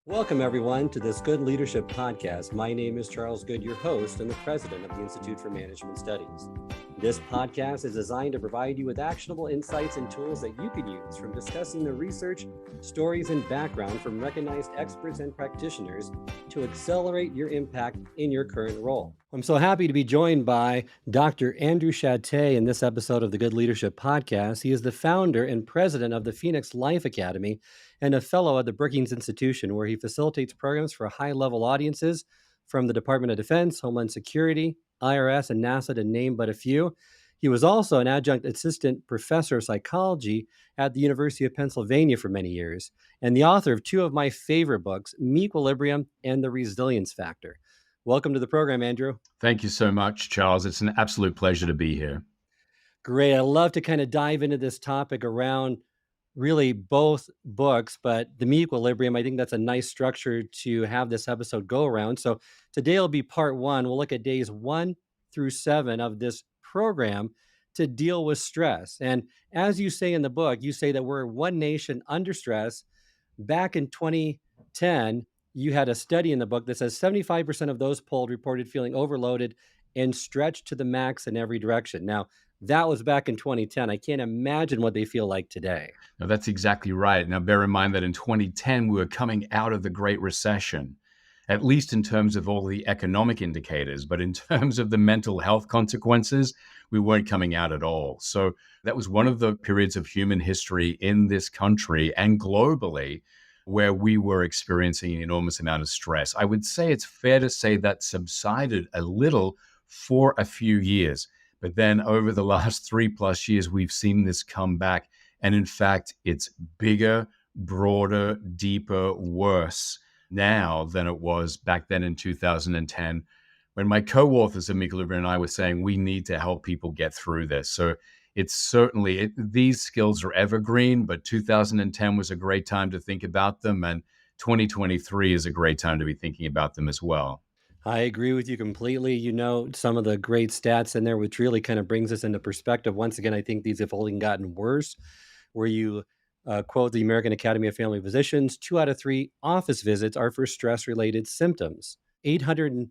Welcome, everyone, to this Good Leadership Podcast. My name is Charles Good, your host and the president of the Institute for Management Studies. This podcast is designed to provide you with actionable insights and tools that you can use from discussing the research, stories, and background from recognized experts and practitioners to accelerate your impact in your current role. I'm so happy to be joined by Dr. Andrew Shatté in this episode of the Good Leadership Podcast. He is the founder and president of the Phoenix Life Academy and a fellow at the Brookings Institution, where he facilitates programs for high-level audiences from the Department of Defense, Homeland Security, IRS, and NASA, to name but a few. He was also an adjunct assistant professor of psychology at the University of Pennsylvania for many years, and the author of two of my favorite books, meQuilibrium and The Resilience Factor. Welcome to the program, Andrew. Thank you so much, Charles. It's an absolute pleasure to be here. Great. I love to kind of dive into this topic around really both books, but the meQuilibrium, I think that's a nice structure to have this episode go around. So today will be part one. We'll look at days 1 through 7 of this program to deal with stress. And as you say in the book, you say that we're one nation under stress. Back in 2010, you had a study in the book that says 75% of those polled reported feeling overloaded and stretched to the max in every direction. Now, that was back in 2010. I can't imagine what they feel like today. No, that's exactly right. Now, bear in mind that in 2010, we were coming out of the Great Recession, at least in terms of all the economic indicators. But in terms of the mental health consequences, we weren't coming out at all. So that was one of the periods of human history in this country and globally where we were experiencing an enormous amount of stress. I would say it's fair to say that subsided a little for a few years. But then over the last 3+ years, we've seen this come back. And in fact, it's bigger, broader, deeper, worse now than it was back then in 2010, when my co-authors of meQuilibrium and I were saying we need to help people get through this. So it's certainly, these skills are evergreen, but 2010 was a great time to think about them. And 2023 is a great time to be thinking about them as well. I agree with you completely. You know, some of the great stats in there, which really kind of brings us into perspective. Once again, I think these have only gotten worse, where you quote the American Academy of Family Physicians, 2 out of 3 office visits are for stress-related symptoms. $847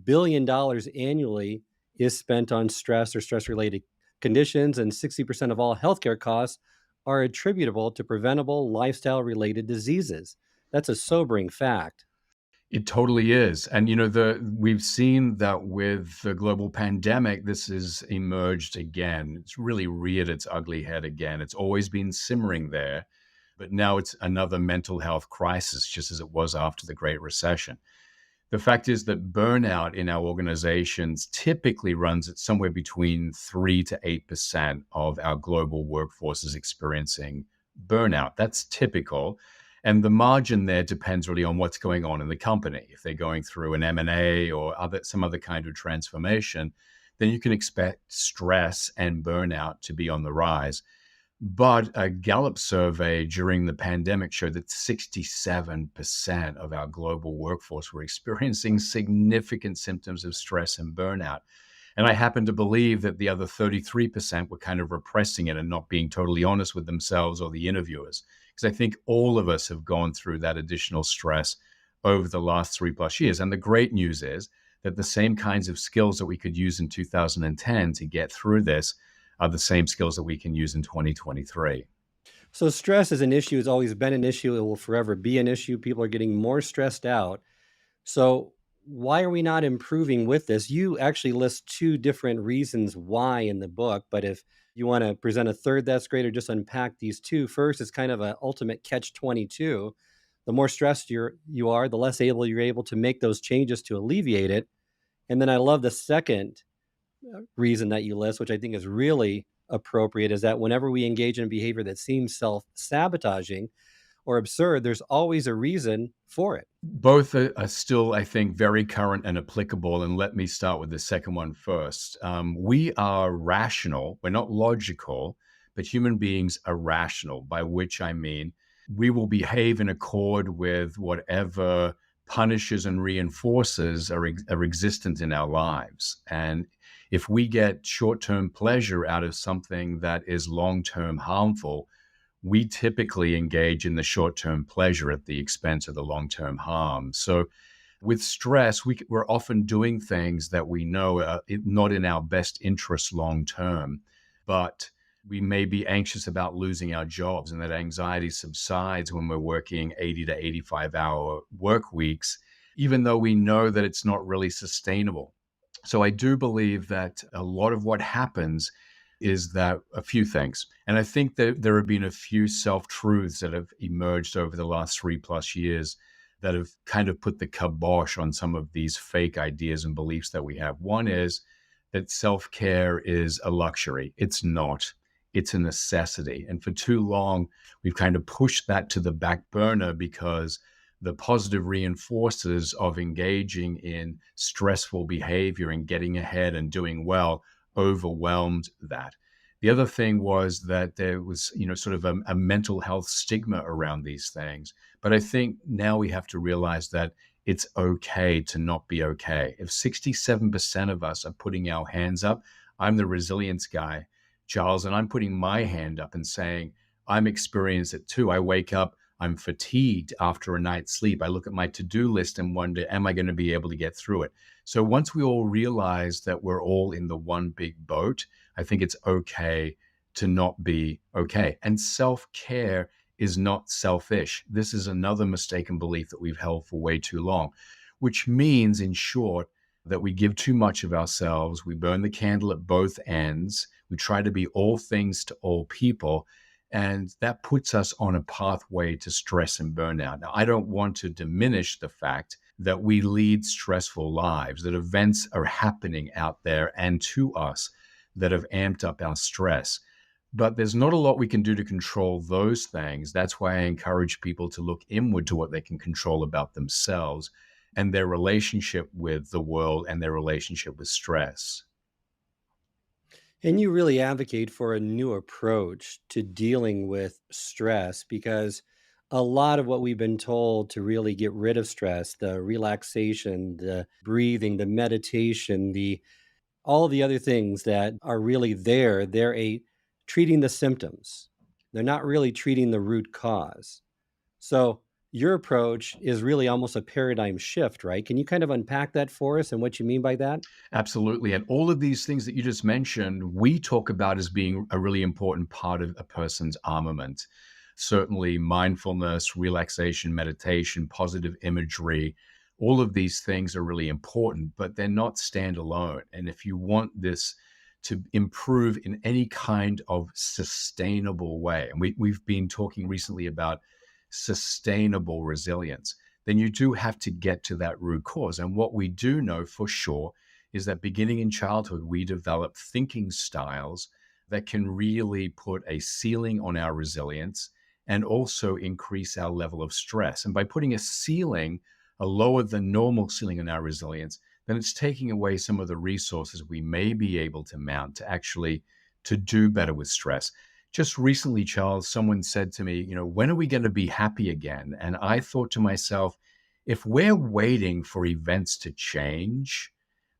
billion annually is spent on stress or stress-related conditions, and 60% of all healthcare costs are attributable to preventable lifestyle-related diseases. That's a sobering fact. It totally is. And, you know, we've seen that with the global pandemic, this has emerged again. It's really reared its ugly head again. It's always been simmering there, but now it's another mental health crisis, just as it was after the Great Recession. The fact is that burnout in our organizations typically runs at somewhere between 3 to 8% of our global workforce is experiencing burnout. That's typical. And the margin there depends really on what's going on in the company. If they're going through an M&A or some other kind of transformation, then you can expect stress and burnout to be on the rise. But a Gallup survey during the pandemic showed that 67% of our global workforce were experiencing significant symptoms of stress and burnout. And I happen to believe that the other 33% were kind of repressing it and not being totally honest with themselves or the interviewers. Because I think all of us have gone through that additional stress over the last 3+ years. And the great news is that the same kinds of skills that we could use in 2010 to get through this are the same skills that we can use in 2023. So stress is an issue. It's always been an issue. It will forever be an issue. People are getting more stressed out. So why are we not improving with this? You actually list 2 different reasons why in the book, but if you want to present a third, that's great, or just unpack these 2. First, it's kind of an ultimate catch-22. The more stressed you are, the less you're able to make those changes to alleviate it. And then I love the second reason that you list, which I think is really appropriate, is that whenever we engage in behavior that seems self-sabotaging or absurd, there's always a reason for it. Both are still, I think, very current and applicable. And let me start with the second one first. We are rational. We're not logical, but human beings are rational, by which I mean we will behave in accord with whatever punishes and reinforces are existent in our lives. And if we get short-term pleasure out of something that is long-term harmful, we typically engage in the short-term pleasure at the expense of the long-term harm. So with stress, we're often doing things that we know are not in our best interest long term, but we may be anxious about losing our jobs, and that anxiety subsides when we're working 80 to 85-hour work weeks, even though we know that it's not really sustainable. So I do believe that a lot of what happens is that a few things. And I think that there have been a few self truths that have emerged over the last 3+ years that have kind of put the kibosh on some of these fake ideas and beliefs that we have. One is that self care is a luxury. It's not, it's a necessity. And for too long, we've kind of pushed that to the back burner because the positive reinforcers of engaging in stressful behavior and getting ahead and doing well overwhelmed that. The other thing was that there was, sort of a mental health stigma around these things. But I think now we have to realize that it's okay to not be okay. If 67% of us are putting our hands up, I'm the resilience guy, Charles, and I'm putting my hand up and saying, I'm experiencing it too. I wake up, I'm fatigued after a night's sleep. I look at my to-do list and wonder, am I going to be able to get through it? So once we all realize that we're all in the one big boat, I think it's okay to not be okay. And self-care is not selfish. This is another mistaken belief that we've held for way too long, which means, in short, that we give too much of ourselves. We burn the candle at both ends. We try to be all things to all people. And that puts us on a pathway to stress and burnout. Now, I don't want to diminish the fact that we lead stressful lives, that events are happening out there and to us that have amped up our stress. But there's not a lot we can do to control those things. That's why I encourage people to look inward to what they can control about themselves and their relationship with the world and their relationship with stress. And you really advocate for a new approach to dealing with stress because a lot of what we've been told to really get rid of stress, the relaxation, the breathing, the meditation, the all the other things that are really there, treating the symptoms. They're not really treating the root cause. So your approach is really almost a paradigm shift, right? Can you kind of unpack that for us and what you mean by that? Absolutely. And all of these things that you just mentioned, we talk about as being a really important part of a person's armament. Certainly, mindfulness, relaxation, meditation, positive imagery, all of these things are really important, but they're not standalone. And if you want this to improve in any kind of sustainable way, and we've been talking recently about sustainable resilience, then you do have to get to that root cause. And what we do know for sure is that beginning in childhood, we develop thinking styles that can really put a ceiling on our resilience and also increase our level of stress. And by putting a ceiling, a lower than normal ceiling on our resilience, then it's taking away some of the resources we may be able to mount to actually to do better with stress. Just recently, Charles, someone said to me, when are we going to be happy again? And I thought to myself, if we're waiting for events to change,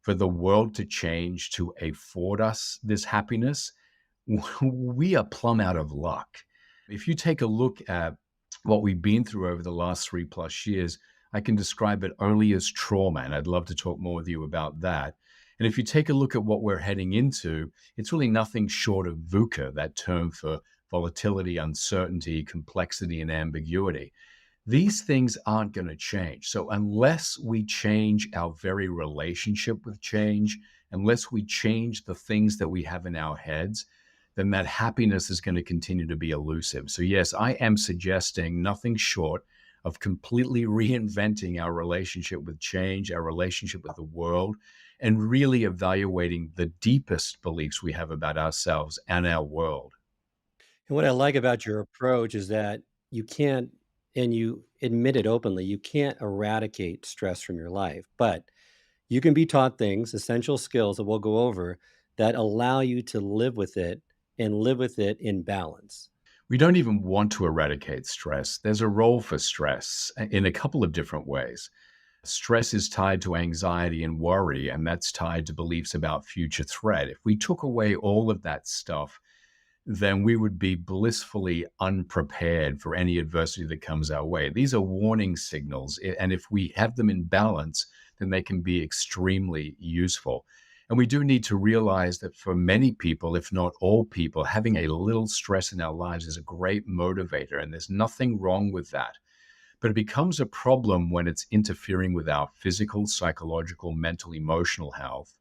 for the world to change to afford us this happiness, we are plumb out of luck. If you take a look at what we've been through over the last 3+ years, I can describe it only as trauma, and I'd love to talk more with you about that. And if you take a look at what we're heading into, it's really nothing short of VUCA, that term for volatility, uncertainty, complexity, and ambiguity. These things aren't going to change. So unless we change our very relationship with change, unless we change the things that we have in our heads, then that happiness is going to continue to be elusive. So yes, I am suggesting nothing short of completely reinventing our relationship with change, our relationship with the world, and really evaluating the deepest beliefs we have about ourselves and our world. And what I like about your approach is that you can't, and you admit it openly, you can't eradicate stress from your life, but you can be taught things, essential skills that we'll go over, that allow you to live with it and live with it in balance. We don't even want to eradicate stress. There's a role for stress in a couple of different ways. Stress is tied to anxiety and worry, and that's tied to beliefs about future threat. If we took away all of that stuff, then we would be blissfully unprepared for any adversity that comes our way. These are warning signals. And if we have them in balance, then they can be extremely useful. And we do need to realize that for many people, if not all people, having a little stress in our lives is a great motivator. And there's nothing wrong with that. But it becomes a problem when it's interfering with our physical, psychological, mental, emotional health.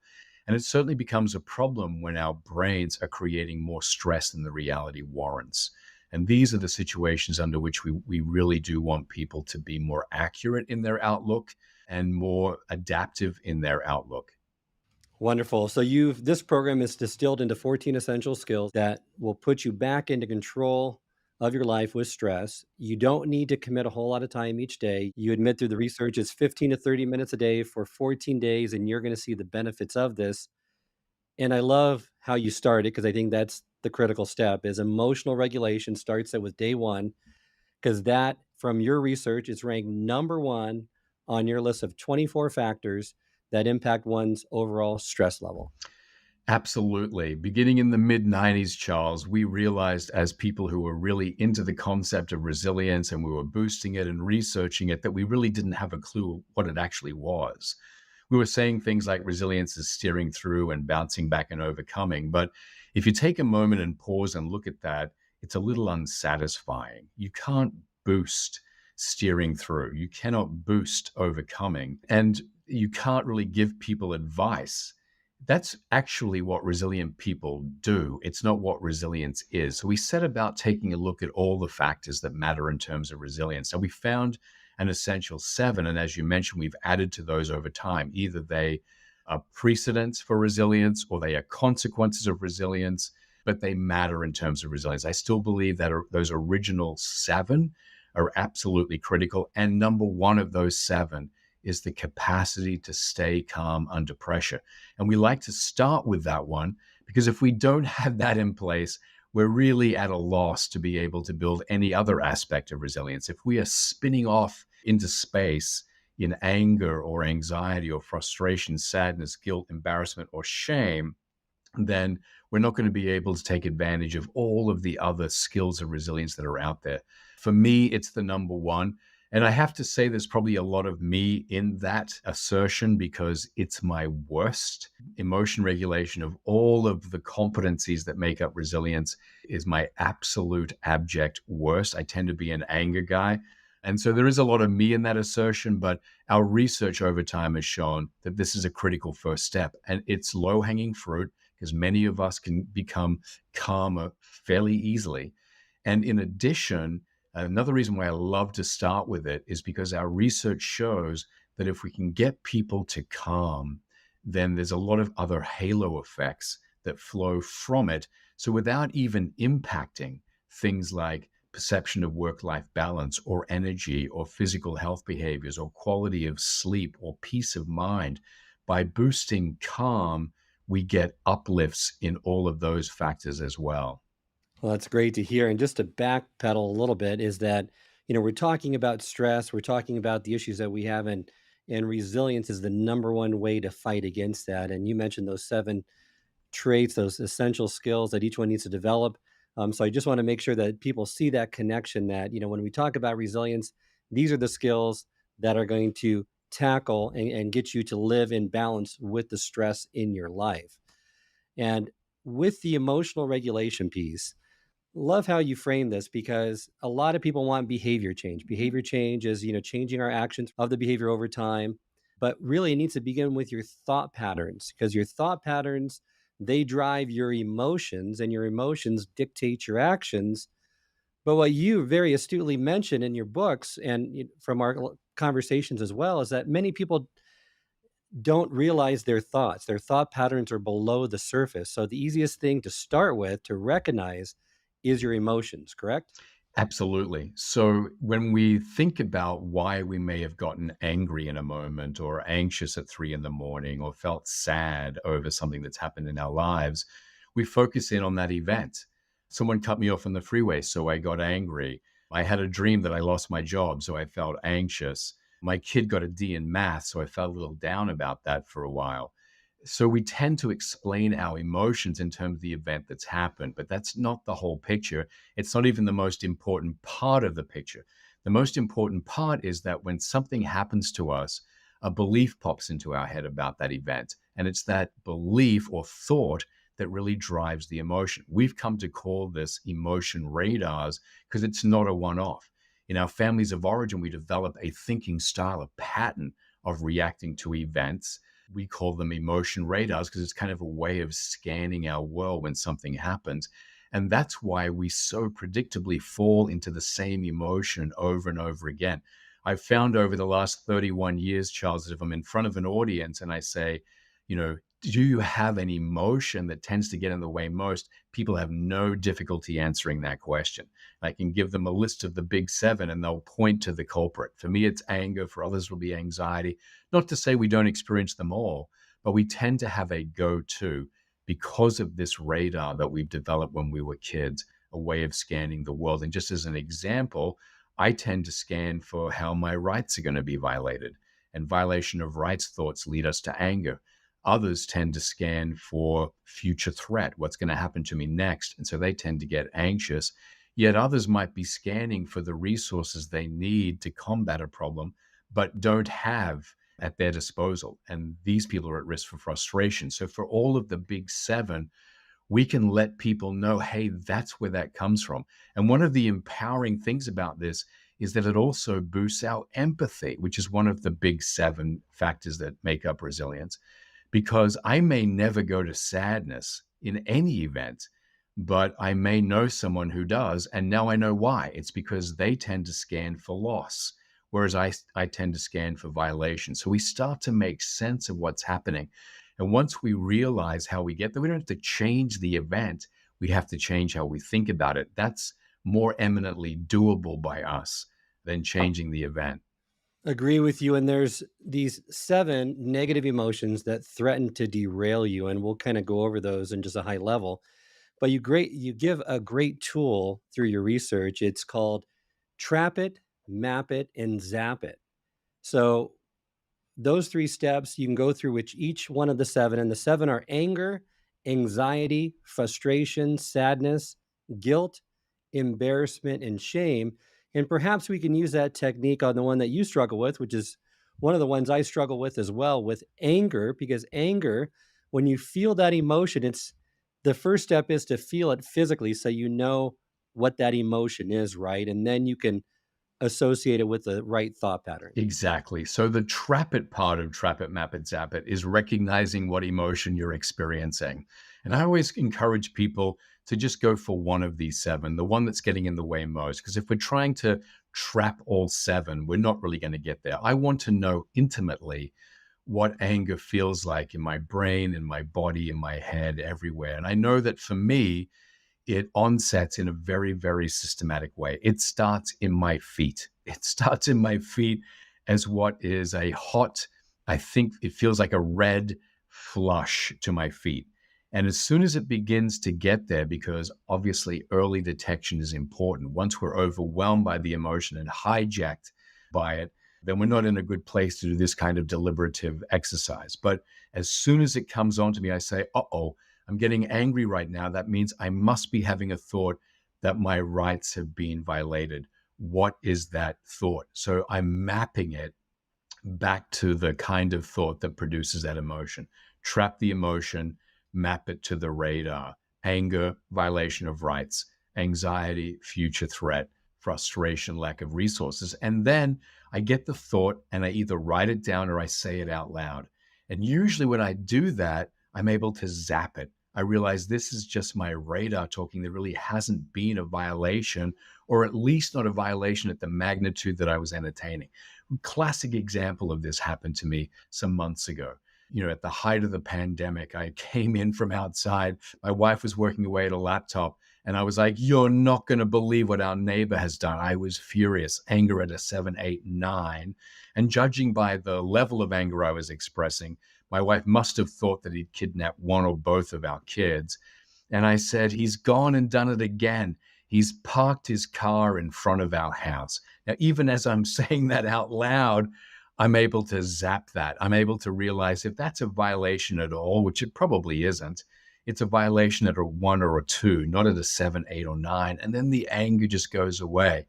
And it certainly becomes a problem when our brains are creating more stress than the reality warrants. And these are the situations under which we really do want people to be more accurate in their outlook and more adaptive in their outlook. Wonderful. So this program is distilled into 14 essential skills that will put you back into control of your life with stress. You don't need to commit a whole lot of time each day. You admit through the research it's 15 to 30 minutes a day for 14 days, and you're going to see the benefits of this. And I love how you started, because I think that's the critical step is emotional regulation starts it with day one, because that, from your research, is ranked number one on your list of 24 factors that impact one's overall stress level. Absolutely. Beginning in the mid 90s, Charles, we realized as people who were really into the concept of resilience and we were boosting it and researching it that we really didn't have a clue what it actually was. We were saying things like resilience is steering through and bouncing back and overcoming. But if you take a moment and pause and look at that, it's a little unsatisfying. You can't boost steering through, you cannot boost overcoming, and you can't really give people advice. That's actually what resilient people do. It's not what resilience is. So we set about taking a look at all the factors that matter in terms of resilience. And we found an essential seven. And as you mentioned, we've added to those over time. Either they are precedents for resilience or they are consequences of resilience, but they matter in terms of resilience. I still believe that those original seven are absolutely critical. And number one of those seven is the capacity to stay calm under pressure. And we like to start with that one because if we don't have that in place, we're really at a loss to be able to build any other aspect of resilience. If we are spinning off into space in anger or anxiety or frustration, sadness, guilt, embarrassment, or shame, then we're not going to be able to take advantage of all of the other skills of resilience that are out there. For me, it's the number one. And I have to say, there's probably a lot of me in that assertion because it's my worst. Emotion regulation of all of the competencies that make up resilience is my absolute abject worst. I tend to be an anger guy. And so there is a lot of me in that assertion, but our research over time has shown that this is a critical first step. And it's low hanging fruit because many of us can become calmer fairly easily. And in addition, another reason why I love to start with it is because our research shows that if we can get people to calm, then there's a lot of other halo effects that flow from it. So without even impacting things like perception of work-life balance or energy or physical health behaviors or quality of sleep or peace of mind, by boosting calm, we get uplifts in all of those factors as well. Well, that's great to hear. And just to backpedal a little bit is that, we're talking about stress, we're talking about the issues that we have, and resilience is the number one way to fight against that. And you mentioned those seven traits, those essential skills that each one needs to develop. So I just want to make sure that people see that connection that, when we talk about resilience, these are the skills that are going to tackle and get you to live in balance with the stress in your life. And with the emotional regulation piece, love how you frame this because a lot of people want behavior change. Behavior change is, changing our actions of the behavior over time, but really it needs to begin with your thought patterns because your thought patterns, they drive your emotions and your emotions dictate your actions. But what you very astutely mentioned in your books and from our conversations as well is that many people don't realize their thoughts. Their thought patterns are below the surface. So the easiest thing to start with to recognize is your emotions, correct? Absolutely. So when we think about why we may have gotten angry in a moment or anxious at 3 in the morning or felt sad over something that's happened in our lives, we focus in on that event. Someone cut me off on the freeway, so I got angry. I had a dream that I lost my job, so I felt anxious. My kid got a D in math, so I felt a little down about that for a while. So we tend to explain our emotions in terms of the event that's happened, but that's not the whole picture. It's not even the most important part of the picture. The most important part is that when something happens to us, a belief pops into our head about that event. And it's that belief or thought that really drives the emotion. We've come to call this emotion radars because it's not a one off. In our families of origin, we develop a thinking style, a pattern of reacting to events. We call them emotion radars because it's kind of a way of scanning our world when something happens. And that's why we so predictably fall into the same emotion over and over again. I've found over the last 31 years, Charles, that if I'm in front of an audience and I say, do you have an emotion that tends to get in the way most? People have no difficulty answering that question. I can give them a list of the big seven and they'll point to the culprit. For me, it's anger. For others, it will be anxiety. Not to say we don't experience them all, but we tend to have a go-to because of this radar that we've developed when we were kids, a way of scanning the world. And just as an example, I tend to scan for how my rights are going to be violated. And violation of rights thoughts lead us to anger. Others tend to scan for future threat, what's going to happen to me next. And so they tend to get anxious. Yet others might be scanning for the resources they need to combat a problem, but don't have at their disposal. And these people are at risk for frustration. So for all of the big seven, we can let people know, hey, that's where that comes from. And one of the empowering things about this is that it also boosts our empathy, which is one of the big seven factors that make up resilience. Because I may never go to sadness in any event, but I may know someone who does. And now I know why. It's because they tend to scan for loss, whereas I tend to scan for violation. So we start to make sense of what's happening. And once we realize how we get there, we don't have to change the event. We have to change how we think about it. That's more eminently doable by us than changing the event. Agree with you. And there's these seven negative emotions that threaten to derail you, and we'll kind of go over those in just a high level. But you give a great tool through your research. It's called Trap It, Map It, and Zap It. So those three steps you can go through which each one of the seven, and the seven are anger, anxiety, frustration, sadness, guilt, embarrassment, and shame. And perhaps we can use that technique on the one that you struggle with, which is one of the ones I struggle with as well, with anger. Because anger, when you feel that emotion, it's the first step is to feel it physically so you know what that emotion is, right? And then you can associate it with the right thought pattern. Exactly. So the trap it part of trap it, map it, zap it is recognizing what emotion you're experiencing. And I always encourage people to just go for one of these seven, the one that's getting in the way most. Because if we're trying to trap all seven, we're not really going to get there. I want to know intimately what anger feels like in my brain, in my body, in my head, everywhere. And I know that for me, it onsets in a very, very systematic way. It starts in my feet. It starts in my feet as what is a hot, I think it feels like a red flush to my feet. And as soon as it begins to get there, because obviously early detection is important, once we're overwhelmed by the emotion and hijacked by it, then we're not in a good place to do this kind of deliberative exercise. But as soon as it comes on to me, I say, uh-oh, I'm getting angry right now. That means I must be having a thought that my rights have been violated. What is that thought? So I'm mapping it back to the kind of thought that produces that emotion. Trap the emotion, map it to the radar. Anger, violation of rights. Anxiety, future threat. Frustration, lack of resources. And then I get the thought and I either write it down or I say it out loud. And usually when I do that, I'm able to zap it. I realize this is just my radar talking. There really hasn't been a violation, or at least not a violation at the magnitude that I was entertaining. Classic example of this happened to me some months ago. At the height of the pandemic, I came in from outside. My wife was working away at a laptop, and I was like, you're not going to believe what our neighbor has done. I was furious, anger at a 7, 8, 9. And judging by the level of anger I was expressing, my wife must have thought that he'd kidnapped one or both of our kids. And I said, he's gone and done it again. He's parked his car in front of our house. Now, even as I'm saying that out loud, I'm able to zap that. I'm able to realize if that's a violation at all, which it probably isn't, it's a violation at a 1 or a 2, not at a 7, 8, or 9. And then the anger just goes away.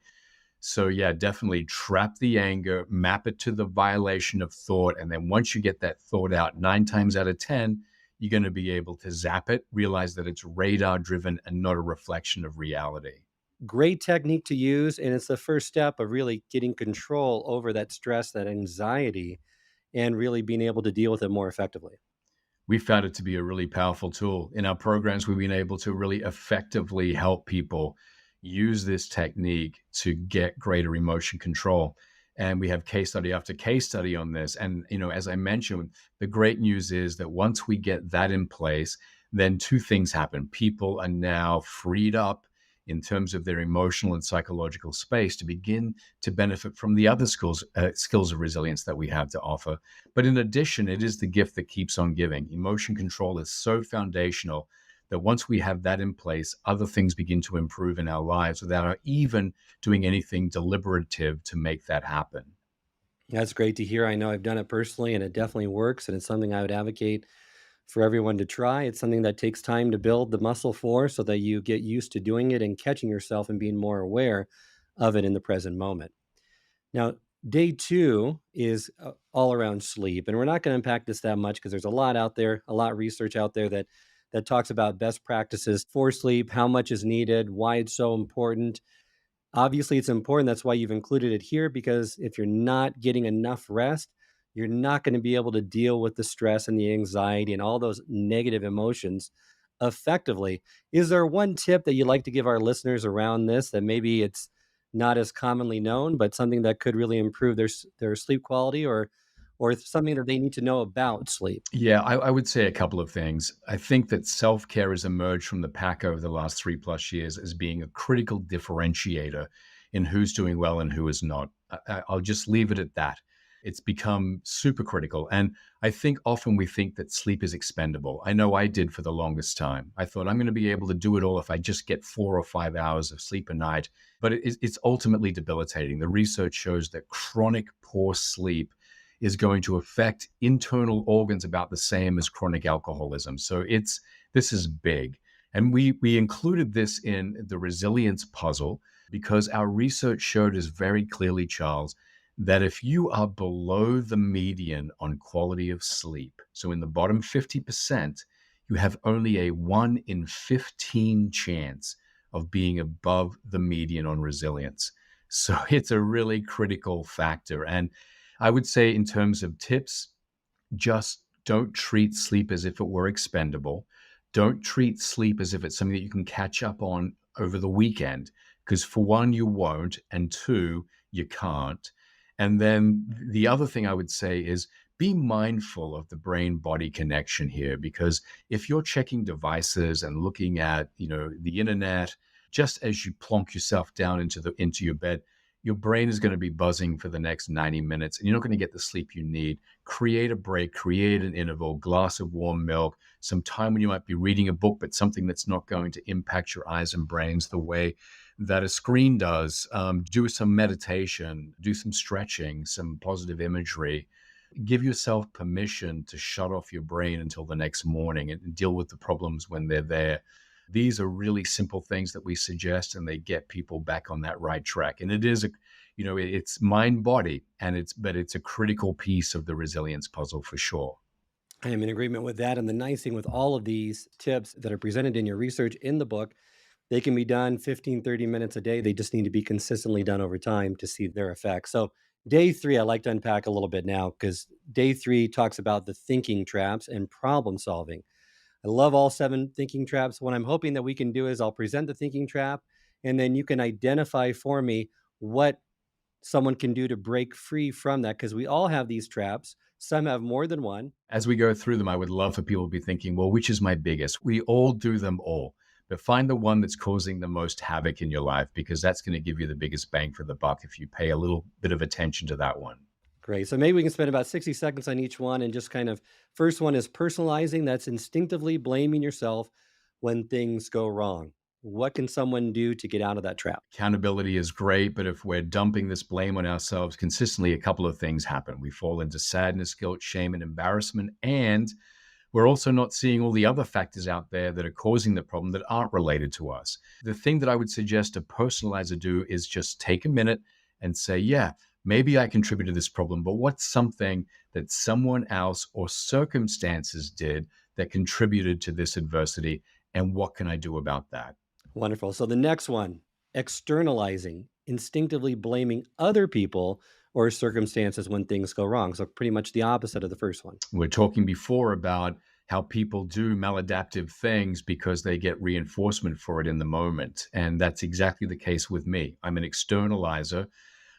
So, yeah, definitely trap the anger, map it to the violation of thought. And then once you get that thought out, 9 times out of 10, you're going to be able to zap it, realize that it's radar driven and not a reflection of reality. Great technique to use. And it's the first step of really getting control over that stress, that anxiety, and really being able to deal with it more effectively. We found it to be a really powerful tool. In our programs, we've been able to really effectively help people use this technique to get greater emotion control. And we have case study after case study on this. And, as I mentioned, the great news is that once we get that in place, then two things happen. People are now freed up in terms of their emotional and psychological space to begin to benefit from the other skills of resilience that we have to offer. But in addition, it is the gift that keeps on giving. Emotion control is so foundational that once we have that in place, other things begin to improve in our lives without our even doing anything deliberative to make that happen. That's great to hear. I know I've done it personally and it definitely works. And it's something I would advocate for everyone to try. It's something that takes time to build the muscle for so that you get used to doing it and catching yourself and being more aware of it in the present moment. Now, day two is all around sleep. And we're not going to unpack this that much because there's a lot out there, a lot of research out there that talks about best practices for sleep, how much is needed, why it's so important. Obviously, it's important. That's why you've included it here, because if you're not getting enough rest, you're not going to be able to deal with the stress and the anxiety and all those negative emotions effectively. Is there one tip that you'd like to give our listeners around this that maybe it's not as commonly known, but something that could really improve their sleep quality, or something that they need to know about sleep? Yeah, I would say a couple of things. I think that self care has emerged from the pack over the last 3+ years as being a critical differentiator in who's doing well and who is not. I'll just leave it at that. It's become super critical. And I think often we think that sleep is expendable. I know I did for the longest time. I thought I'm going to be able to do it all if I just get 4 or 5 hours of sleep a night. But it's ultimately debilitating. The research shows that chronic poor sleep is going to affect internal organs about the same as chronic alcoholism. So this is big. And we included this in the resilience puzzle because our research showed us very clearly, Charles, that if you are below the median on quality of sleep, so in the bottom 50%, you have only a 1 in 15 chance of being above the median on resilience. So it's a really critical factor. And I would say, in terms of tips, just don't treat sleep as if it were expendable. Don't treat sleep as if it's something that you can catch up on over the weekend, because for one, you won't, and two, you can't. And then the other thing I would say is be mindful of the brain body connection here, because if you're checking devices and looking at, the internet, just as you plonk yourself down into your bed, your brain is going to be buzzing for the next 90 minutes and you're not going to get the sleep you need. Create a break, create an interval, glass of warm milk, some time when you might be reading a book, but something that's not going to impact your eyes and brains the way that a screen does. Do some meditation, do some stretching, some positive imagery. Give yourself permission to shut off your brain until the next morning and deal with the problems when they're there. These are really simple things that we suggest, and they get people back on that right track. And it is it's mind body, but it's a critical piece of the resilience puzzle for sure. I am in agreement with that. And the nice thing with all of these tips that are presented in your research in the book, they can be done 15, 30 minutes a day. They just need to be consistently done over time to see their effects. So, day three, I like to unpack a little bit now because day three talks about the thinking traps and problem solving. I love all seven thinking traps. What I'm hoping that we can do is I'll present the thinking trap, and then you can identify for me what someone can do to break free from that, because we all have these traps. Some have more than one. As we go through them, I would love for people to be thinking, well, which is my biggest? We all do them all, but find the one that's causing the most havoc in your life, because that's going to give you the biggest bang for the buck if you pay a little bit of attention to that one. Great. So maybe we can spend about 60 seconds on each one and just kind of, first one is personalizing. That's instinctively blaming yourself when things go wrong. What can someone do to get out of that trap? Accountability is great, but if we're dumping this blame on ourselves consistently, a couple of things happen. We fall into sadness, guilt, shame, and embarrassment. And we're also not seeing all the other factors out there that are causing the problem that aren't related to us. The thing that I would suggest a personalizer do is just take a minute and say, yeah, maybe I contributed to this problem, but what's something that someone else or circumstances did that contributed to this adversity? And what can I do about that? Wonderful. So the next one, externalizing, instinctively blaming other people or circumstances when things go wrong. So pretty much the opposite of the first one. We're talking before about how people do maladaptive things because they get reinforcement for it in the moment. And that's exactly the case with me. I'm an externalizer.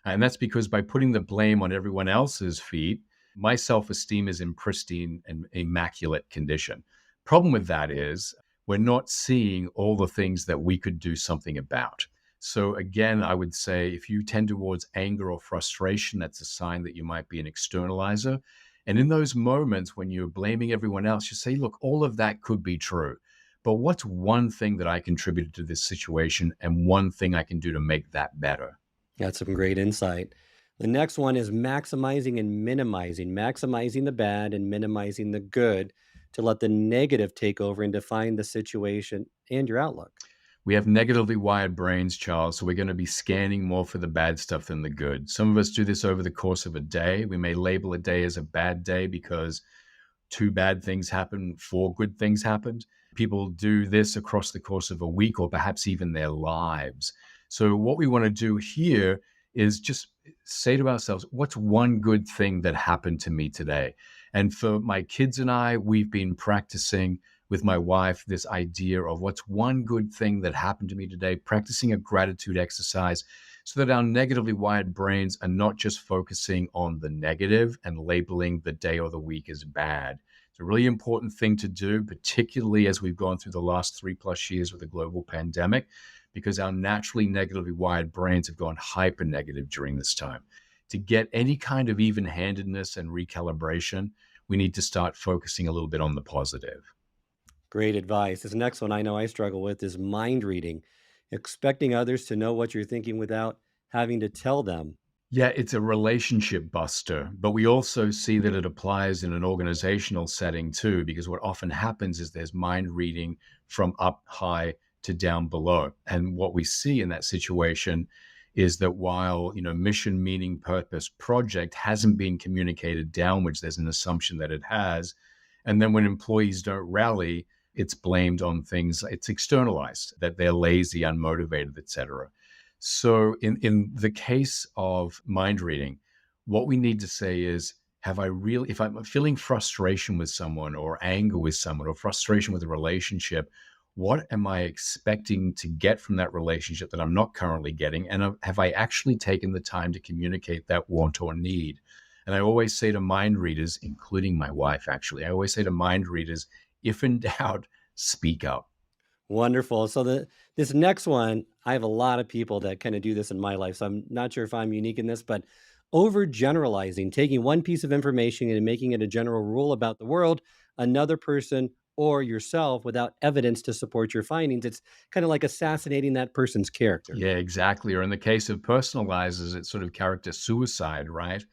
And that's because by putting the blame on everyone else's feet, my self esteem is in pristine and immaculate condition. Problem with that is we're not seeing all the things that we could do something about. So, again, I would say if you tend towards anger or frustration, that's a sign that you might be an externalizer. And in those moments when you're blaming everyone else, you say, look, all of that could be true. But what's one thing that I contributed to this situation and one thing I can do to make that better? That's some great insight. The next one is maximizing and minimizing, maximizing the bad and minimizing the good to let the negative take over and define the situation and your outlook. We have negatively wired brains, Charles, so we're going to be scanning more for the bad stuff than the good. Some of us do this over the course of a day. We may label a day as a bad day because two bad things happened, four good things happened. People do this across the course of a week or perhaps even their lives. So, what we want to do here is just say to ourselves, what's one good thing that happened to me today? And for my kids and I, we've been practicing with my wife this idea of what's one good thing that happened to me today, practicing a gratitude exercise so that our negatively wired brains are not just focusing on the negative and labeling the day or the week as bad. It's a really important thing to do, particularly as we've gone through the last 3+ years with the global pandemic, because our naturally negatively wired brains have gone hyper negative during this time. To get any kind of even handedness and recalibration, we need to start focusing a little bit on the positive. Great advice. This next one I know I struggle with is mind reading, expecting others to know what you're thinking without having to tell them. Yeah, it's a relationship buster, but we also see that it applies in an organizational setting too, because what often happens is there's mind reading from up high to down below. And what we see in that situation is that while, mission, meaning, purpose, project hasn't been communicated downwards, there's an assumption that it has. And then when employees don't rally, it's blamed on things, it's externalized, that they're lazy, unmotivated, etc. So in the case of mind reading, what we need to say is, if I'm feeling frustration with someone or anger with someone or frustration with a relationship, what am I expecting to get from that relationship that I'm not currently getting? And have I actually taken the time to communicate that want or need? And I always say to mind readers, including my wife, actually, I always say to mind readers, if in doubt, speak up. Wonderful. So this next one, I have a lot of people that kind of do this in my life. So I'm not sure if I'm unique in this, but overgeneralizing, taking one piece of information and making it a general rule about the world, another person or yourself without evidence to support your findings. It's kind of like assassinating that person's character. Yeah, exactly. Or in the case of personalizers, it's sort of character suicide, right?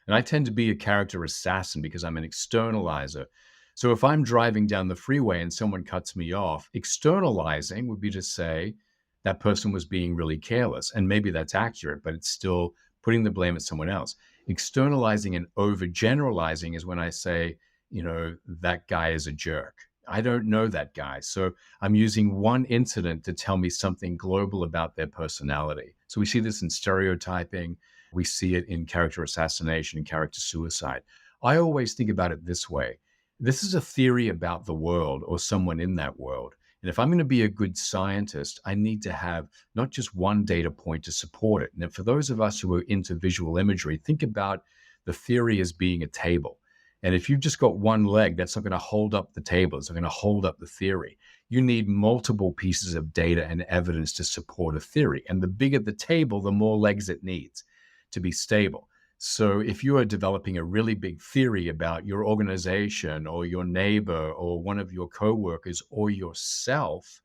And I tend to be a character assassin because I'm an externalizer. So if I'm driving down the freeway and someone cuts me off, externalizing would be to say that person was being really careless. And maybe that's accurate, but it's still putting the blame at someone else. Externalizing and overgeneralizing is when I say, that guy is a jerk. I don't know that guy. So I'm using one incident to tell me something global about their personality. So we see this in stereotyping. We see it in character assassination and character suicide. I always think about it this way. This is a theory about the world or someone in that world. And if I'm going to be a good scientist, I need to have not just one data point to support it. And for those of us who are into visual imagery, think about the theory as being a table. And if you've just got one leg, that's not going to hold up the table. It's not going to hold up the theory. You need multiple pieces of data and evidence to support a theory. And the bigger the table, the more legs it needs to be stable. So if you are developing a really big theory about your organization or your neighbor or one of your coworkers or yourself,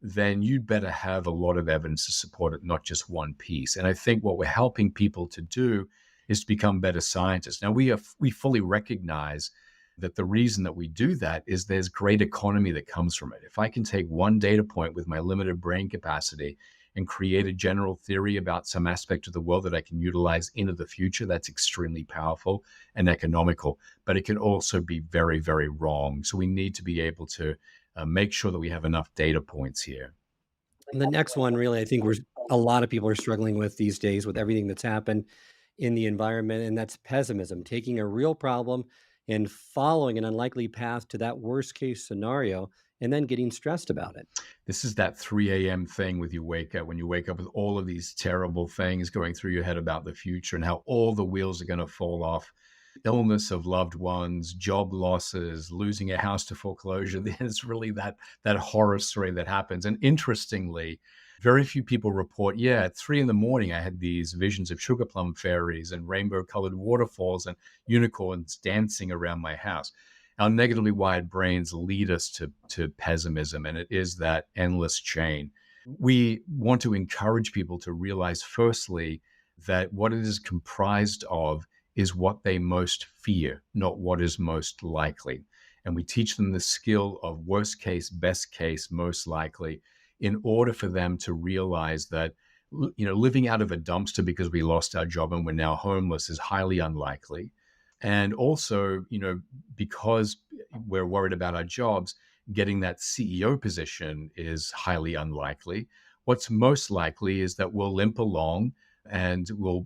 then you'd better have a lot of evidence to support it, not just one piece. And I think what we're helping people to do is to become better scientists. Now, we fully recognize that the reason that we do that is there's great economy that comes from it. If I can take one data point with my limited brain capacity and create a general theory about some aspect of the world that I can utilize into the future, that's extremely powerful and economical. But it can also be very, very wrong. So we need to be able to make sure that we have enough data points here. And the next one, really, I think a lot of people are struggling with these days with everything that's happened in the environment, and that's pessimism, taking a real problem and following an unlikely path to that worst case scenario and then getting stressed about it. This is that 3 a.m. thing with you wake up when you wake up with all of these terrible things going through your head about the future and how all the wheels are going to fall off. Illness of loved ones, job losses, losing a house to foreclosure. There's really that horror story that happens. And interestingly, very few people report, yeah, at 3 a.m. I had these visions of sugar plum fairies and rainbow colored waterfalls and unicorns dancing around my house. Our negatively wired brains lead us to pessimism, and it is that endless chain. We want to encourage people to realize, firstly, that what it is comprised of is what they most fear, not what is most likely. And we teach them the skill of worst case, best case, most likely, in order for them to realize that living out of a dumpster because we lost our job and we're now homeless is highly unlikely. And also, because we're worried about our jobs, getting that CEO position is highly unlikely. What's most likely is that we'll limp along and there'll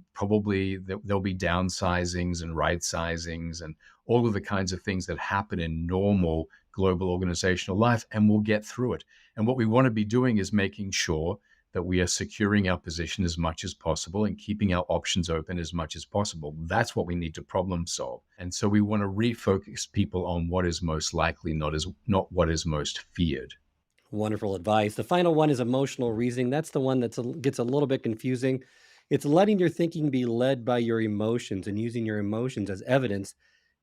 be downsizings and right sizings and all of the kinds of things that happen in normal global organizational life, and we'll get through it. And what we want to be doing is making sure that we are securing our position as much as possible and keeping our options open as much as possible. That's what we need to problem solve. And so we want to refocus people on what is most likely, not what is most feared. Wonderful advice. The final one is emotional reasoning. That's the one that gets a little bit confusing. It's letting your thinking be led by your emotions and using your emotions as evidence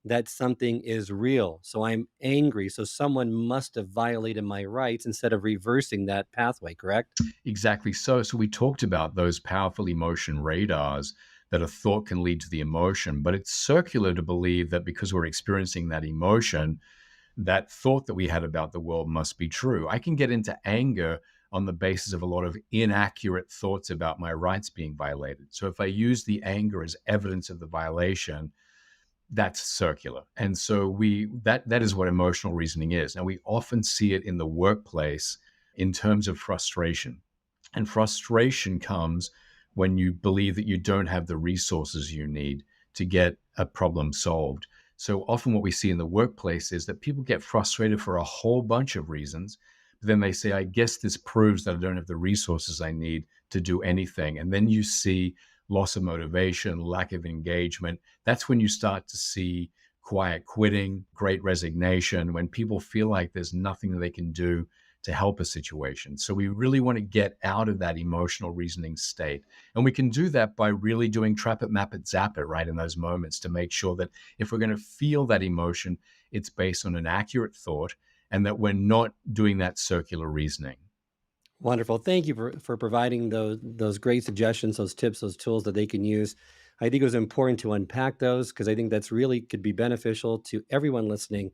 that something is real. So I'm angry, so someone must have violated my rights instead of reversing that pathway, correct? Exactly so. So we talked about those powerful emotion radars that a thought can lead to the emotion, but it's circular to believe that because we're experiencing that emotion, that thought that we had about the world must be true. I can get into anger on the basis of a lot of inaccurate thoughts about my rights being violated. So if I use the anger as evidence of the violation, that's circular. And so that is what emotional reasoning is. Now we often see it in the workplace in terms of frustration. And frustration comes when you believe that you don't have the resources you need to get a problem solved. So often what we see in the workplace is that people get frustrated for a whole bunch of reasons. But then they say, I guess this proves that I don't have the resources I need to do anything. And then you see loss of motivation, lack of engagement. That's when you start to see quiet quitting, great resignation, when people feel like there's nothing that they can do to help a situation. So we really want to get out of that emotional reasoning state. And we can do that by really doing trap it, map it, zap it right in those moments to make sure that if we're going to feel that emotion, it's based on an accurate thought and that we're not doing that circular reasoning. Wonderful. Thank you for providing those great suggestions, those tips, those tools that they can use. I think it was important to unpack those because I think that's really could be beneficial to everyone listening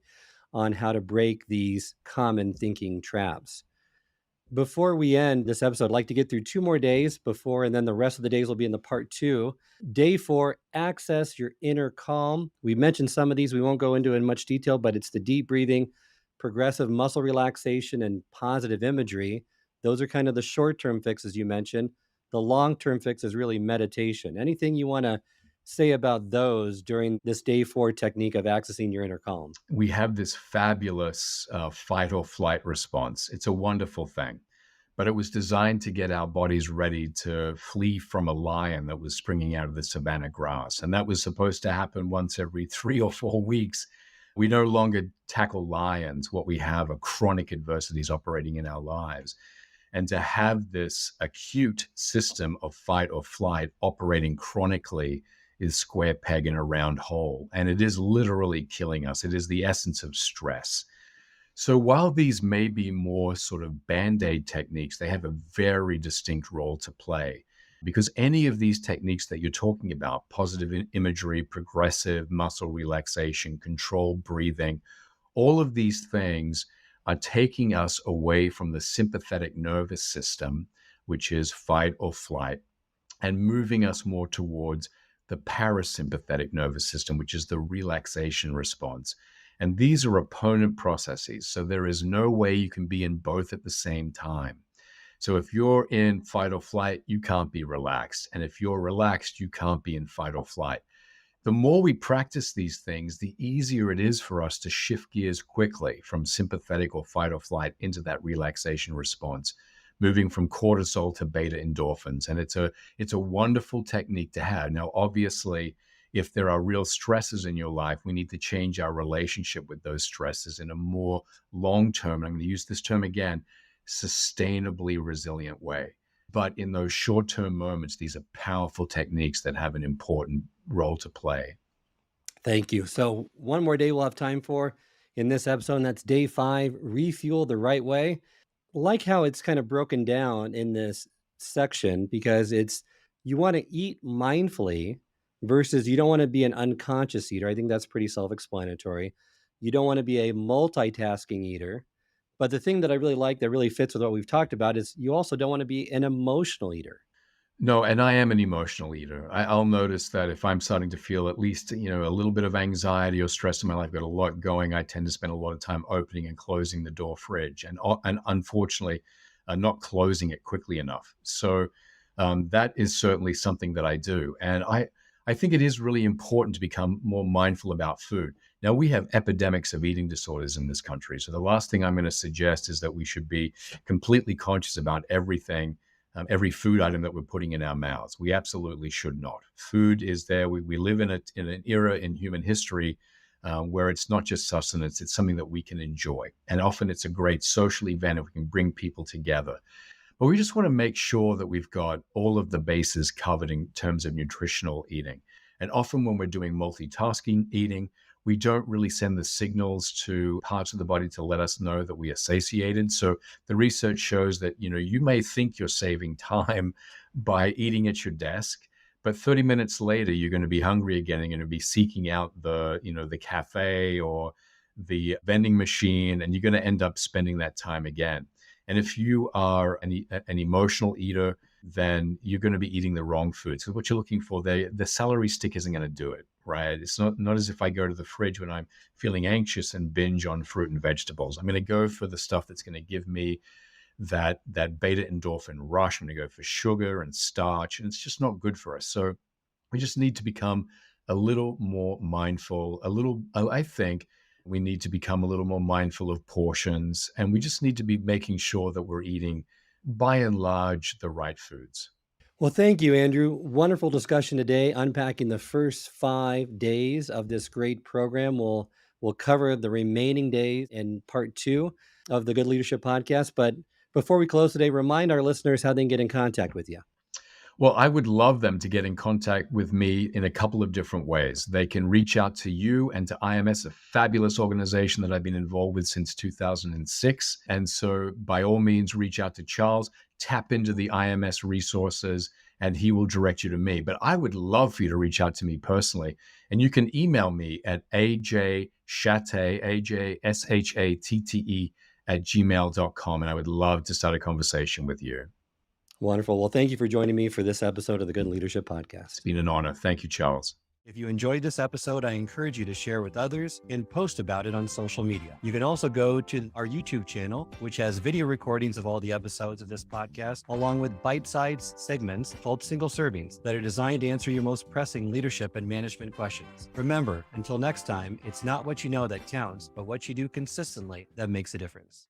on how to break these common thinking traps. Before we end this episode, I'd like to get through 2 more days before, and then the rest of the days will be in the part 2. Day 4, access your inner calm. We mentioned some of these. We won't go into in much detail, but it's the deep breathing, progressive muscle relaxation, and positive imagery. Those are kind of the short-term fixes you mentioned. The long-term fix is really meditation. Anything you want to say about those during this day 4 technique of accessing your inner calm? We have this fabulous fight or flight response. It's a wonderful thing, but it was designed to get our bodies ready to flee from a lion that was springing out of the savanna grass. And that was supposed to happen once every 3 or 4 weeks. We no longer tackle lions. What we have are chronic adversities operating in our lives. And to have this acute system of fight or flight operating chronically is square peg in a round hole. And it is literally killing us. It is the essence of stress. So while these may be more sort of band-aid techniques, they have a very distinct role to play because any of these techniques that you're talking about, positive imagery, progressive muscle relaxation, controlled breathing, all of these things are taking us away from the sympathetic nervous system, which is fight or flight, and moving us more towards the parasympathetic nervous system, which is the relaxation response. And these are opponent processes. So there is no way you can be in both at the same time. So if you're in fight or flight, you can't be relaxed. And if you're relaxed, you can't be in fight or flight. The more we practice these things, the easier it is for us to shift gears quickly from sympathetic or fight or flight into that relaxation response, moving from cortisol to beta endorphins. And it's a wonderful technique to have. Now, obviously, if there are real stresses in your life, we need to change our relationship with those stresses in a more long-term, I'm going to use this term again, sustainably resilient way. But in those short-term moments, these are powerful techniques that have an important role to play. Thank you. So, one more day we'll have time for in this episode, and that's day 5, refuel the right way. Like how it's kind of broken down in this section because it's you want to eat mindfully versus you don't want to be an unconscious eater. I think that's pretty self-explanatory. You don't want to be a multitasking eater. But the thing that I really like that really fits with what we've talked about is you also don't want to be an emotional eater. No, and I am an emotional eater. I'll notice that if I'm starting to feel at least, a little bit of anxiety or stress in my life, got a lot going, I tend to spend a lot of time opening and closing the door fridge, and unfortunately, not closing it quickly enough. So that is certainly something that I do, and I think it is really important to become more mindful about food. Now, we have epidemics of eating disorders in this country, so the last thing I'm going to suggest is that we should be completely conscious about everything, every food item that we're putting in our mouths. We absolutely should not. Food is there. We live in an era in human history where it's not just sustenance, it's something that we can enjoy. And often it's a great social event if we can bring people together. But we just want to make sure that we've got all of the bases covered in terms of nutritional eating. And often when we're doing multitasking eating, we don't really send the signals to parts of the body to let us know that we are satiated. So the research shows that, you may think you're saving time by eating at your desk, but 30 minutes later, you're going to be hungry again and you're going to be seeking out the cafe or the vending machine, and you're going to end up spending that time again. And if you are an emotional eater, then you're going to be eating the wrong food. So what you're looking for, the celery stick isn't going to do it, right? It's not as if I go to the fridge when I'm feeling anxious and binge on fruit and vegetables. I'm going to go for the stuff that's going to give me that beta endorphin rush. I'm going to go for sugar and starch, and it's just not good for us. So we just need to become a little more mindful, I think we need to become a little more mindful of portions, and we just need to be making sure that we're eating, by and large, the right foods. Well, thank you, Andrew. Wonderful discussion today, unpacking the first 5 days of this great program. We'll cover the remaining days in part 2 of the Good Leadership Podcast. But before we close today, remind our listeners how they can get in contact with you. Well, I would love them to get in contact with me in a couple of different ways. They can reach out to you and to IMS, a fabulous organization that I've been involved with since 2006. And so by all means, reach out to Charles, tap into the IMS resources, and he will direct you to me. But I would love for you to reach out to me personally. And you can email me at ajshatte, AJSHATTE @gmail.com. And I would love to start a conversation with you. Wonderful. Well, thank you for joining me for this episode of the Good Leadership Podcast. It's been an honor. Thank you, Charles. If you enjoyed this episode, I encourage you to share with others and post about it on social media. You can also go to our YouTube channel, which has video recordings of all the episodes of this podcast, along with bite-sized segments called single servings that are designed to answer your most pressing leadership and management questions. Remember, until next time, it's not what you know that counts, but what you do consistently that makes a difference.